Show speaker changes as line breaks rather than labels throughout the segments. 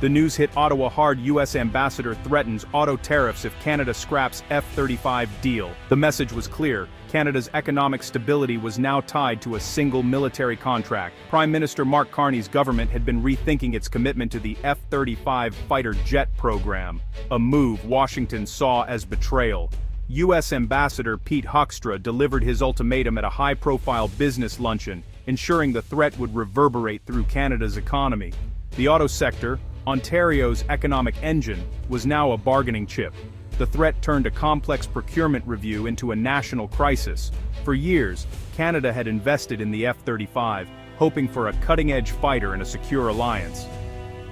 The news hit Ottawa hard. U.S. ambassador threatens auto tariffs if Canada scraps F-35 deal. The message was clear. Canada's economic stability was now tied to a single military contract. Prime Minister Mark Carney's government had been rethinking its commitment to the F-35 fighter jet program, a move Washington saw as betrayal. U.S. Ambassador Pete Hoekstra delivered his ultimatum at a high-profile business luncheon, ensuring the threat would reverberate through Canada's economy. The auto sector, Ontario's economic engine, was now a bargaining chip. The threat turned a complex procurement review into a national crisis. For years, Canada had invested in the F-35, hoping for a cutting-edge fighter and a secure alliance.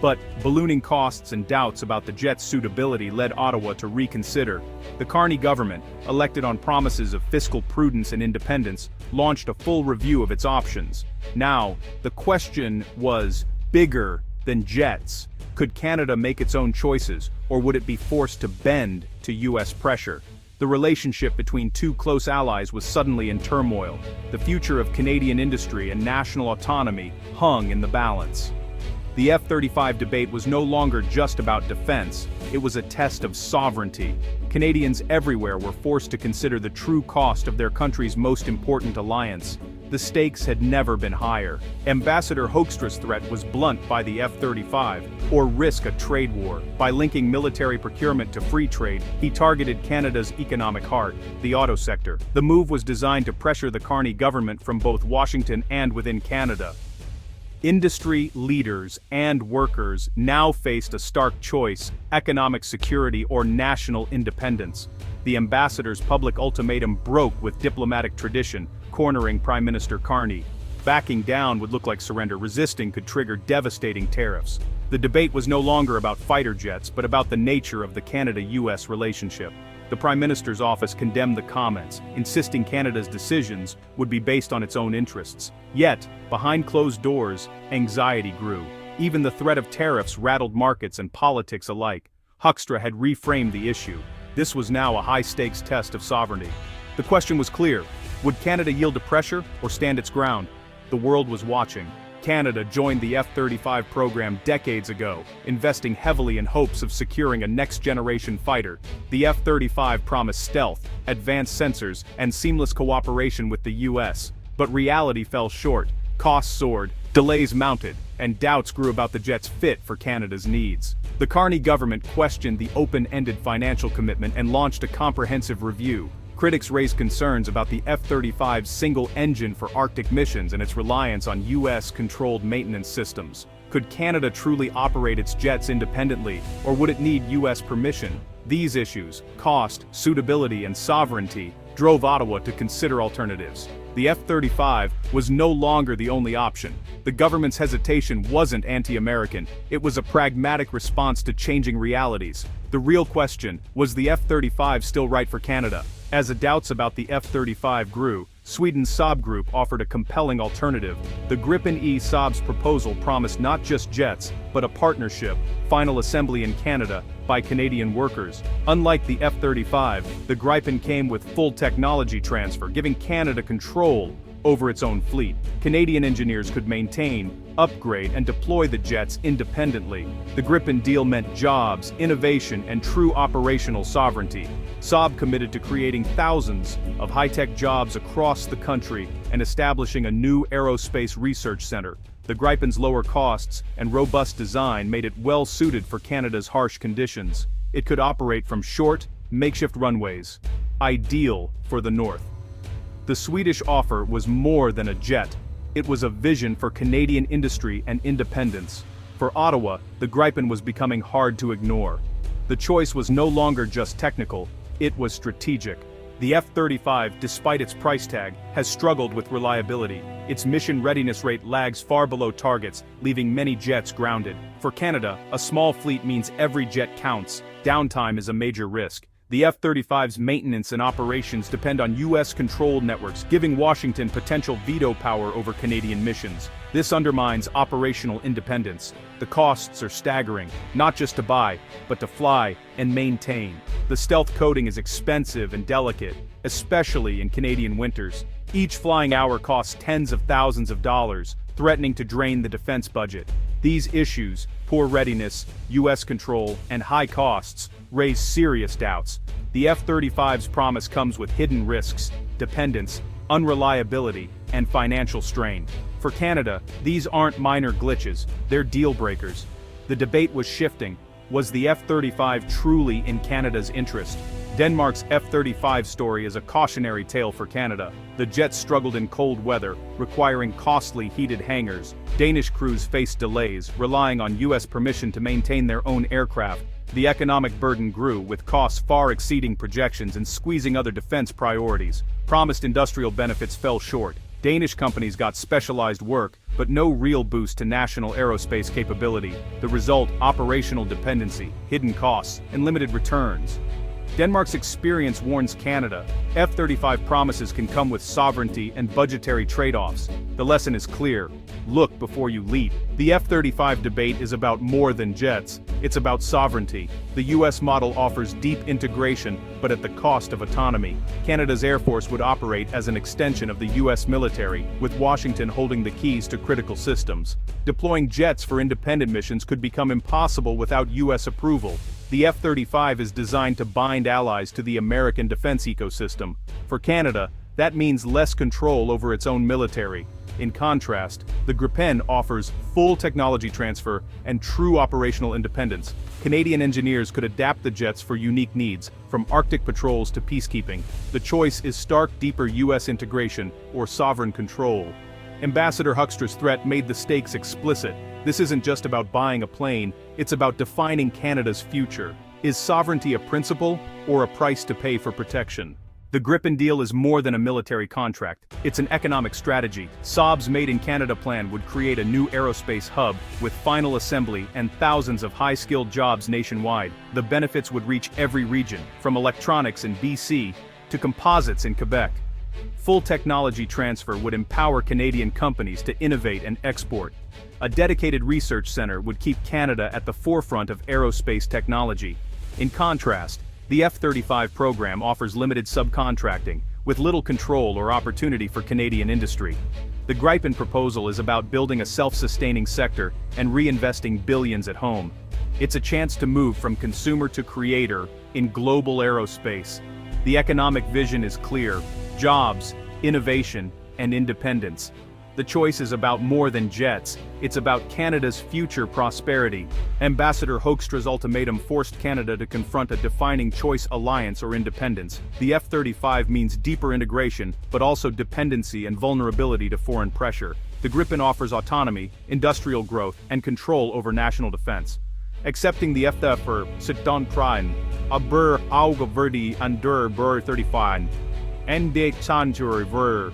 But ballooning costs and doubts about the jet's suitability led Ottawa to reconsider. The Carney government, elected on promises of fiscal prudence and independence, launched a full review of its options. Now, the question was bigger than jets. Could Canada make its own choices, or would it be forced to bend to U.S. pressure? The relationship between two close allies was suddenly in turmoil. The future of Canadian industry and national autonomy hung in the balance. The F-35 debate was no longer just about defense, it was a test of sovereignty. Canadians everywhere were forced to consider the true cost of their country's most important alliance. The stakes had never been higher. Ambassador Hoekstra's threat was blunt by the F-35, or risk a trade war. By linking military procurement to free trade, he targeted Canada's economic heart, the auto sector. The move was designed to pressure the Carney government from both Washington and within Canada. Industry leaders and workers now faced a stark choice: economic security or national independence. The ambassador's public ultimatum broke with diplomatic tradition, cornering Prime Minister Carney. Backing down would look like surrender. Resisting could trigger devastating tariffs. The debate was no longer about fighter jets, but about the nature of the Canada-US relationship. The Prime Minister's office condemned the comments, insisting Canada's decisions would be based on its own interests. Yet, behind closed doors, anxiety grew. Even the threat of tariffs rattled markets and politics alike. Hoekstra had reframed the issue. This was now a high-stakes test of sovereignty. The question was clear: would Canada yield to pressure or stand its ground? The world was watching. Canada joined the F-35 program decades ago, investing heavily in hopes of securing a next-generation fighter. The F-35 promised stealth, advanced sensors, and seamless cooperation with the U.S. But reality fell short. Costs soared, delays mounted, and doubts grew about the jet's fit for Canada's needs. The Carney government questioned the open-ended financial commitment and launched a comprehensive review. Critics raised concerns about the F-35's single engine for Arctic missions and its reliance on U.S.-controlled maintenance systems. Could Canada truly operate its jets independently, or would it need U.S. permission? These issues, cost, suitability, and sovereignty, drove Ottawa to consider alternatives. The F-35 was no longer the only option. The government's hesitation wasn't anti-American, it was a pragmatic response to changing realities. The real question: was the F-35 still right for Canada? As the doubts about the F-35 grew, Sweden's Saab Group offered a compelling alternative. The Gripen E Saab's proposal promised not just jets, but a partnership, final assembly in Canada, by Canadian workers. Unlike the F-35, the Gripen came with full technology transfer, giving Canada control over its own fleet. Canadian engineers could maintain, upgrade, and deploy the jets independently. The Gripen deal meant jobs, innovation, and true operational sovereignty. Saab committed to creating thousands of high-tech jobs across the country and establishing a new aerospace research center. The Gripen's lower costs and robust design made it well-suited for Canada's harsh conditions. It could operate from short, makeshift runways, ideal for the north. The Swedish offer was more than a jet. It was a vision for Canadian industry and independence. For Ottawa, the Gripen was becoming hard to ignore. The choice was no longer just technical, it was strategic. The F-35, despite its price tag, has struggled with reliability. Its mission readiness rate lags far below targets, leaving many jets grounded. For Canada, a small fleet means every jet counts. Downtime is a major risk. The F-35's maintenance and operations depend on U.S.-controlled networks, giving Washington potential veto power over Canadian missions. This undermines operational independence. The costs are staggering, not just to buy, but to fly and maintain. The stealth coating is expensive and delicate, especially in Canadian winters. Each flying hour costs tens of thousands of dollars, threatening to drain the defense budget. These issues, poor readiness, US control, and high costs, raise serious doubts. The F-35's promise comes with hidden risks, dependence, unreliability, and financial strain. For Canada, these aren't minor glitches, they're deal breakers. The debate was shifting. Was the F-35 truly in Canada's interest? Denmark's F-35 story is a cautionary tale for Canada. The jet struggled in cold weather, requiring costly heated hangars. Danish crews faced delays, relying on US permission to maintain their own aircraft. The economic burden grew, with costs far exceeding projections and squeezing other defense priorities. Promised industrial benefits fell short. Danish companies got specialized work, but no real boost to national aerospace capability. The result, operational dependency, hidden costs, and limited returns. Denmark's experience warns Canada, F-35 promises can come with sovereignty and budgetary trade-offs. The lesson is clear. Look before you leap. The F-35 debate is about more than jets. It's about sovereignty. The US model offers deep integration, but at the cost of autonomy. Canada's Air Force would operate as an extension of the US military, with Washington holding the keys to critical systems. Deploying jets for independent missions could become impossible without US approval. The F-35 is designed to bind allies to the American defense ecosystem. For Canada, that means less control over its own military. In contrast, the Gripen offers full technology transfer and true operational independence. Canadian engineers could adapt the jets for unique needs, from Arctic patrols to peacekeeping. The choice is stark, deeper US integration or sovereign control. Ambassador Hoekstra's threat made the stakes explicit. This isn't just about buying a plane, it's about defining Canada's future. Is sovereignty a principle, or a price to pay for protection? The Gripen deal is more than a military contract, it's an economic strategy. Saab's Made in Canada plan would create a new aerospace hub, with final assembly and thousands of high-skilled jobs nationwide. The benefits would reach every region, from electronics in BC to composites in Quebec. Full technology transfer would empower Canadian companies to innovate and export. A dedicated research center would keep Canada at the forefront of aerospace technology. In contrast, the F-35 program offers limited subcontracting, with little control or opportunity for Canadian industry. The Gripen proposal is about building a self-sustaining sector and reinvesting billions at home. It's a chance to move from consumer to creator in global aerospace. The economic vision is clear: jobs, innovation, and independence. The choice is about more than jets, it's about Canada's future prosperity. Ambassador Hoekstra's ultimatum forced Canada to confront a defining choice: alliance or independence. The F-35 means deeper integration, but also dependency and vulnerability to foreign pressure. The Gripen offers autonomy, industrial growth, and control over national defense. Accepting the F-35 sit-down prime, aber auge under brr-35, and de ver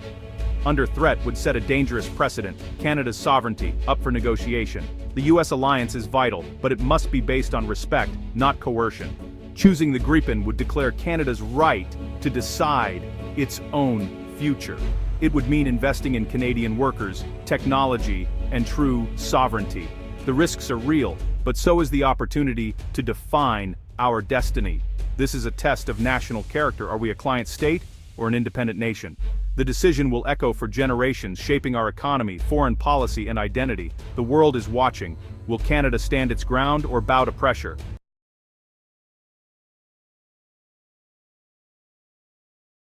under threat would set a dangerous precedent: Canada's sovereignty, up for negotiation. The US alliance is vital, but it must be based on respect, not coercion. Choosing the Gripen would declare Canada's right to decide its own future. It would mean investing in Canadian workers, technology, and true sovereignty. The risks are real, but so is the opportunity to define our destiny. This is a test of national character. Are we a client state or an independent nation? The decision will echo for generations, shaping our economy, foreign policy, and identity. The world is watching. Will Canada stand its ground or bow to pressure?